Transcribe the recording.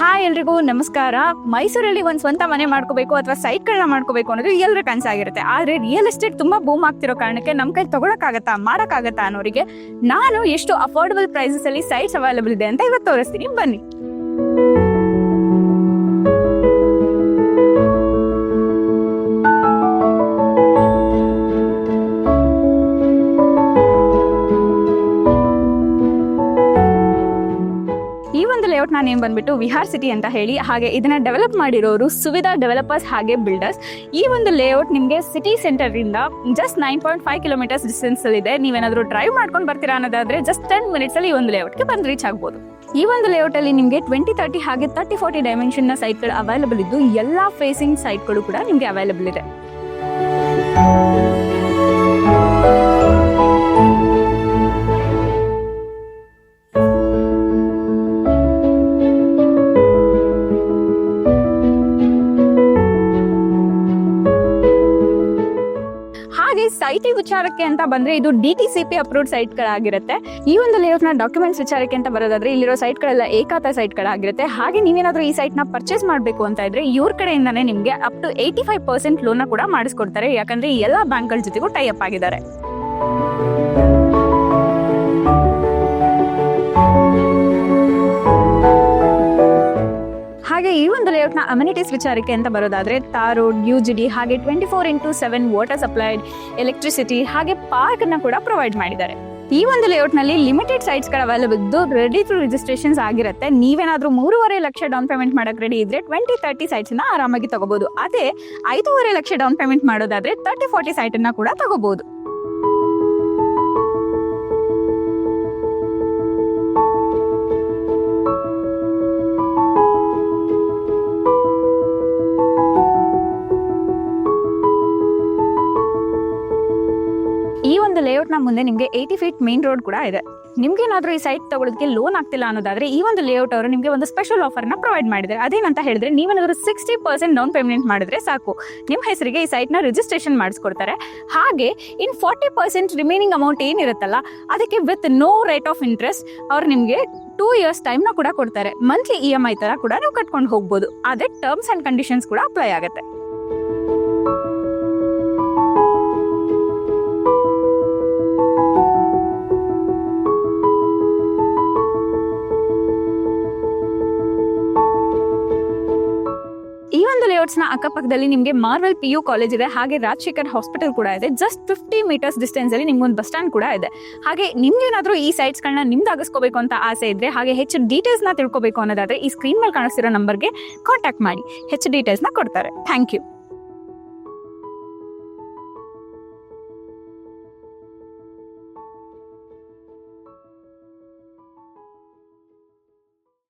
Hi ಎಲ್ರಿಗೂ ನಮಸ್ಕಾರ. ಮೈಸೂರಲ್ಲಿ ಒಂದು ಸ್ವಂತ ಮನೆ ಮಾಡ್ಕೋಬೇಕು ಅಥವಾ ಸೈಟ್ಗಳನ್ನ ಮಾಡ್ಕೋಬೇಕು ಅನ್ನೋದು ಎಲ್ಲರ ಕನಸಾಗಿರುತ್ತೆ. ಆದರೆ ರಿಯಲ್ ಎಸ್ಟೇಟ್ ತುಂಬಾ ಬೂಮ್ ಆಗ್ತಿರೋ ಕಾರಣಕ್ಕೆ ನಮ್ಮ ಕೈ ತಗೊಳಕ್ಕಾಗತ್ತಾ ಮಾಡೋಕ್ಕಾಗತ್ತಾ ಅನ್ನೋರಿಗೆ ನಾನು ಎಷ್ಟು ಅಫೋರ್ಡಬಲ್ ಪ್ರೈಸಸ್ ಅಲ್ಲಿ ಸೈಟ್ಸ್ ಅವೈಲೇಬಲ್ ಇದೆ ಅಂತ ಇವತ್ತು ತೋರಿಸ್ತೀನಿ, ಬನ್ನಿ. ಈ ಒಂದು ಲೇಔಟ್ ನೇಮ್ ಬಂದ್ಬಿಟ್ಟು ವಿಹಾರ್ ಸಿಟಿ ಅಂತ ಹೇಳಿ, ಹಾಗೆ ಇದನ್ನ ಡೆವಲಪ್ ಮಾಡಿರೋರು ಸುವಿಧಾ ಡೆವಲಪರ್ಸ್ ಹಾಗೆ ಬಿಲ್ಡರ್ಸ್. ಈ ಒಂದು ಲೇಔಟ್ ನಿಮಗೆ ಸಿಟಿ ಸೆಂಟರ್ ಇಂದ ಜಸ್ಟ್ 9.5 ಕಿಲೋಮೀಟರ್ಸ್ ಡಿಸ್ಟೆನ್ಸ್ ಅಲ್ಲಿ ಇದೆ. ನೀವೇನಾದ್ರೂ ಡ್ರೈವ್ ಮಾಡ್ಕೊಂಡು ಬರ್ತೀರಾ ಅನ್ನೋದಾದ್ರೆ ಜಸ್ಟ್ 10 ಮಿನಿಟ್ಸ್ ಅಲ್ಲಿ ಈ ಒಂದು ಲೇಔಟ್ಗೆ ಬಂದು ರೀಚ್ ಆಗ್ಬೋದು. ಈ ಒಂದು ಲೇಔಟ್ ಅಲ್ಲಿ ನಿಮಗೆ 20-30 ಹಾಗೆ 30-40 ಡೈಮೆನ್ಷನ್ ನ ಸೈಟ್ಗಳು ಅವೈಲೇಬಲ್ ಇದ್ದು ಎಲ್ಲಾ ಫೇಸಿಂಗ್ ಸೈಟ್ಗಳು ಕೂಡ ನಿಮಗೆ ಅವೈಲೇಬಲ್ ಇದೆ. ಹಾಗೆ ಸೈಟ್ ವಿಚಾರಕ್ಕೆ ಅಂತ ಬಂದ್ರೆ ಇದು DTCP ಅಪ್ರೂವ್ಡ್ ಸೈಟ್ ಗಳಾಗಿರುತ್ತೆ. ಈ ಒಂದು ಲೇಔಟ್ ನ ಡಾಕ್ಯುಮೆಂಟ್ಸ್ ವಿಚಾರಕ್ಕೆ ಅಂತ ಬರೋದಾದ್ರೆ ಇಲ್ಲಿರೋ ಸೈಟ್ ಗಳೆಲ್ಲ ಏಕಾತ ಸೈಟ್ ಗಳಾಗಿರುತ್ತೆ. ಹಾಗೆ ನೀವೇನಾದ್ರೂ ಈ ಸೈಟ್ ನ ಪರ್ಚೇಸ್ ಮಾಡಬೇಕು ಅಂತ ಇದ್ರೆ ಇವ್ರ ಕಡೆಯಿಂದಾನೇ ನಿಮ್ಗೆ ಅಪ್ ಟು 85% ಲೋನ್ ಕೂಡ ಮಾಡಿಸ್ಕೊಡ್ತಾರೆ. ಯಾಕಂದ್ರೆ ಈ ಎಲ್ಲಾ ಬ್ಯಾಂಕ್ ಗಳ ಜೊತೆಗೂ ಟೈ ಅಪ್ ಆಗಿದ್ದಾರೆ. ಹಾಗೆ ಈ ಒಂದು ಲೇಔಟ್ ನ ಅಮ್ಯುನಿಟೀಸ್ ವಿಚಾರಕ್ಕೆ ಅಂತ ಬರೋದಾದ್ರೆ ಟಾರ್ ರೋಡ್, UGD ಹಾಗೆ 24/7 ವಾಟರ್ ಸಪ್ಲೈಡ್, ಎಲೆಕ್ಟ್ರಿಸಿಟಿ ಹಾಗೆ ಪಾರ್ಕ್ ಅನ್ನ ಕೂಡ ಪ್ರೊವೈಡ್ ಮಾಡಿದ್ದಾರೆ. ಈ ಒಂದು ಲೇಔಟ್ ನಲ್ಲಿ ಲಿಮಿಟೆಡ್ ಸೈಟ್ಸ್ ಗಳು ಅವೈಲೇಬಲ್ ಇದ್ದು ರೆಡಿ ಟು ರಿಜಿಸ್ಟ್ರೇಷನ್ಸ್ ಆಗಿರುತ್ತೆ. ನೀವೇನಾದ್ರೂ 3.5 ಲಕ್ಷ ಡೌನ್ ಪೇಮೆಂಟ್ ಮಾಡಕ್ ರೆಡಿ ಇದ್ರೆ 20-30 ಸೈಟ್ಸ್ ನ ಆರಾಮಾಗಿ ತಗೋಬಹುದು. ಅದೇ 5.5 ಲಕ್ಷ ಡೌನ್ ಪೇಮೆಂಟ್ ಮಾಡೋದಾದ್ರೆ 30-40 ಸೈಟ್ ಅನ್ನ ಕೂಡ ತಗೋಬಹುದು. ಈ ಒಂದು ಲೇಔಟ್ ನ ಮುಂದೆ ನಿಮಗೆ 80 ಫೀಟ್ ಮೇನ್ ರೋಡ್ ಕೂಡ ಇದೆ. ನಿಮ್ಗೇನಾದ್ರೂ ಈ ಸೈಟ್ ತಗೊಳ್ಳೋದಕ್ಕೆ ಲೋನ್ ಆಗ್ತಿಲ್ಲ ಅನ್ನೋದಾದ್ರೆ ಈ ಒಂದು ಲೇಔಟ್ ಅವರು ನಿಮಗೆ ಒಂದು ಸ್ಪೆಷಲ್ ಆಫರ್ ನ ಪ್ರೊವೈಡ್ ಮಾಡಿದ್ದಾರೆ. ಅದೇನಂತ ಹೇಳಿದ್ರೆ ನೀವೇನಾದ್ರೂ 60% ಡೌನ್ ಪೇಮೆಂಟ್ ಮಾಡಿದ್ರೆ ಸಾಕು, ನಿಮ್ಮ ಹೆಸರಿಗೆ ಈ ಸೈಟ್ ನ ರಿಜಿಸ್ಟ್ರೇಷನ್ ಮಾಡಿಸ್ಕೊಡ್ತಾರೆ. ಹಾಗೆ ಇನ್ 40% ರಿಮೈನಿಂಗ್ ಅಮೌಂಟ್ ಏನಿರುತ್ತಲ್ಲ ಅದಕ್ಕೆ with no rate of interest ಅವ್ರು ನಿಮಗೆ 2 years ಟೈಮ್ ನ ಕೂಡ ಕೊಡ್ತಾರೆ. ಮಂತ್ಲಿ EMI ತರ ಕೂಡ ನೀವು ಕಟ್ಕೊಂಡು ಹೋಗ್ಬೋದು. ಅದೇ ಟರ್ಮ್ಸ್ ಅಂಡ್ ಕಂಡೀಷನ್ಸ್ ಕೂಡ ಅಪ್ಲೈ ಆಗುತ್ತೆ. ಈ ಒಂದು ಲೇಔಟ್ಸ್ ನ ಅಕ್ಕಪಕ್ಕದಲ್ಲಿ ನಿಮಗೆ ಮಾರ್ವೆಲ್ PU ಕಾಲೇಜ್ ಇದೆ, ಹಾಗೆ ರಾಜಶೇಖರ್ ಹಾಸ್ಪಿಟಲ್ ಕೂಡ ಇದೆ. ಜಸ್ಟ್ 50 ಮೀಟರ್ಸ್ ಡಿಸ್ಟೆನ್ಸ್ ಅಲ್ಲಿ ನಿಮ್ಗೊಂದು ಬಸ್ ಸ್ಟ್ಯಾಂಡ್ ಕೂಡ ಇದೆ. ಹಾಗೆ ನಿಮ್ಗೇನಾದ್ರೂ ಈ ಸೈಟ್ಸ್ ಗಳನ್ನ ನಿಮ್ದಾಗಿಸ್ಕೋಬೇಕು ಅಂತ ಆಸೆ ಇದ್ರೆ ಹಾಗೆ ಹೆಚ್ಚು ಡೀಟೇಲ್ಸ್ ನ ತಿಳ್ಕೊಬೇಕು ಅನ್ನೋದಾದ್ರೆ ಈ ಸ್ಕ್ರೀನ್ ಮೇಲೆ ಕಾಣಿಸ್ತಿರೋ ನಂಬರ್ಗೆ ಕಾಂಟ್ಯಾಕ್ಟ್ ಮಾಡಿ, ಹೆಚ್ಚು ಡೀಟೇಲ್ಸ್ ನ ಕೊಡ್ತಾರೆ. Thank you.